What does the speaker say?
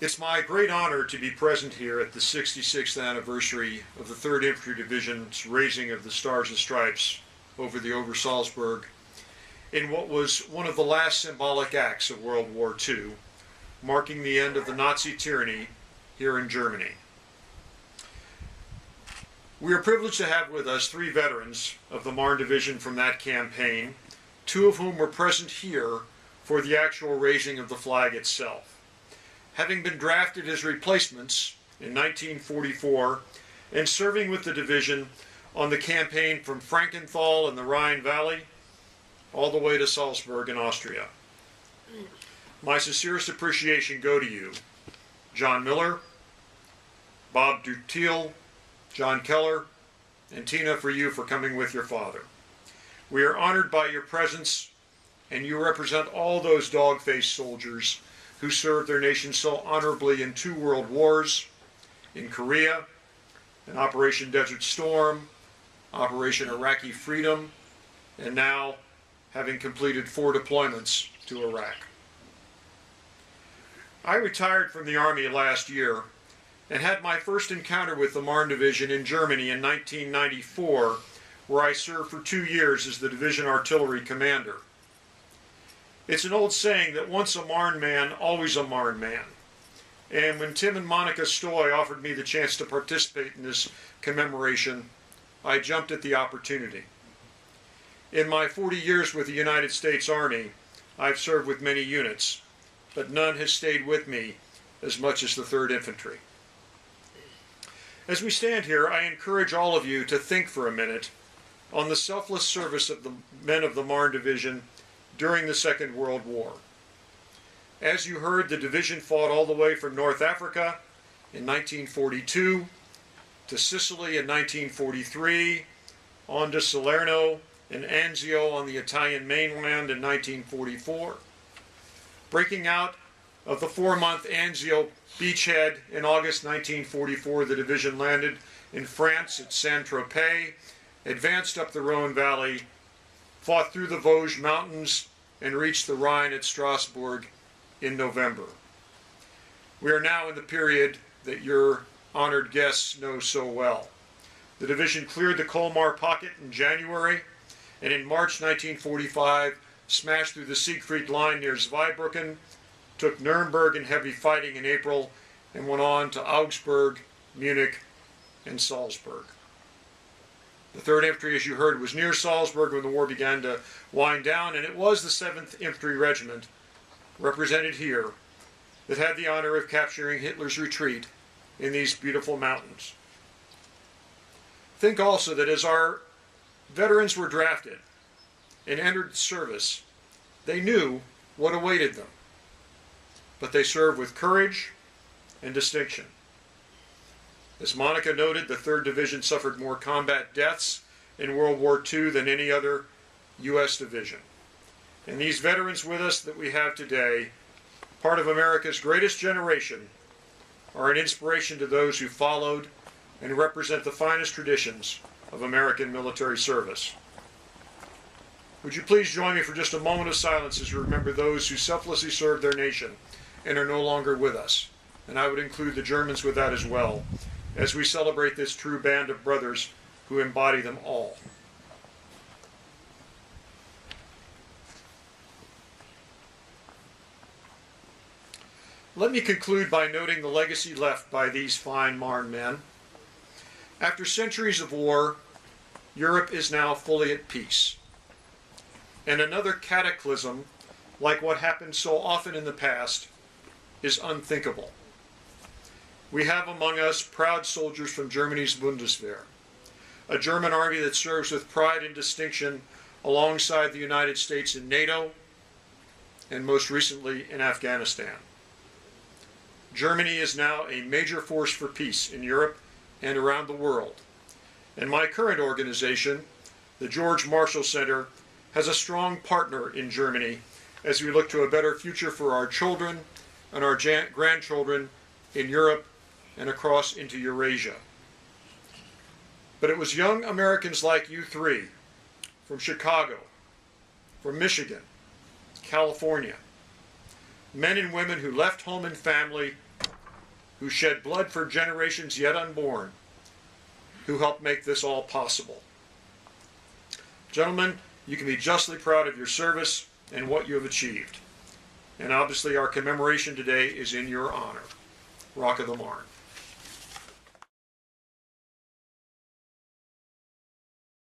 It's my great honor to be present here at the 66th anniversary of the 3rd Infantry Division's raising of the Stars and Stripes over the Obersalzburg in what was one of the last symbolic acts of World War II, marking the end of the Nazi tyranny here in Germany. We are privileged to have with us 3 veterans of the Marne Division from that campaign, 2 of whom were present here for the actual raising of the flag itself. Having been drafted as replacements in 1944 and serving with the division on the campaign from Frankenthal in the Rhine Valley all the way to Salzburg in Austria. My sincerest appreciation go to you, John Miller, Bob Dutiel, John Keller, and Tina, for you for coming with your father. We are honored by your presence, and you represent all those dog-faced soldiers who served their nation so honorably in 2 world wars, in Korea, in Operation Desert Storm, Operation Iraqi Freedom, and now having completed 4 deployments to Iraq. I retired from the Army last year and had my first encounter with the Marne Division in Germany in 1994, where I served for 2 years as the Division Artillery Commander. It's an old saying that once a Marne man, always a Marne man. And when Tim and Monica Stoy offered me the chance to participate in this commemoration, I jumped at the opportunity. In my 40 years with the United States Army, I've served with many units, but none has stayed with me as much as the 3rd Infantry. As we stand here, I encourage all of you to think for a minute on the selfless service of the men of the Marne Division during the Second World War. As you heard, the division fought all the way from North Africa in 1942 to Sicily in 1943, on to Salerno and Anzio on the Italian mainland in 1944. Breaking out of the 4-month Anzio beachhead in August 1944, the division landed in France at Saint-Tropez, advanced up the Rhone Valley, fought through the Vosges Mountains, and reached the Rhine at Strasbourg in November. We are now in the period that your honored guests know so well. The division cleared the Colmar pocket in January, and in March 1945 smashed through the Siegfried Line near Zweibrücken, took Nuremberg in heavy fighting in April, and went on to Augsburg, Munich, and Salzburg. The 3rd Infantry, as you heard, was near Salzburg when the war began to wind down, and it was the 7th Infantry Regiment, represented here, that had the honor of capturing Hitler's retreat in these beautiful mountains. Think also that as our veterans were drafted and entered service, they knew what awaited them, but they served with courage and distinction. As Monica noted, the 3rd Division suffered more combat deaths in World War II than any other U.S. division. And these veterans with us that we have today, part of America's greatest generation, are an inspiration to those who followed and represent the finest traditions of American military service. Would you please join me for just a moment of silence as we remember those who selflessly served their nation and are no longer with us. And I would include the Germans with that as well, as we celebrate this true band of brothers who embody them all. Let me conclude by noting the legacy left by these fine Marne men. After centuries of war, Europe is now fully at peace. And another cataclysm, like what happened so often in the past, is unthinkable. We have among us proud soldiers from Germany's Bundeswehr, a German army that serves with pride and distinction alongside the United States in NATO, and most recently in Afghanistan. Germany is now a major force for peace in Europe and around the world. And my current organization, the George Marshall Center, has a strong partner in Germany as we look to a better future for our children and our grandchildren in Europe and across into Eurasia. But it was young Americans like you 3 from Chicago, from Michigan, California, men and women who left home and family who shed blood for generations yet unborn, who helped make this all possible. Gentlemen, you can be justly proud of your service and what you have achieved. And obviously our commemoration today is in your honor. Rock of the Marne.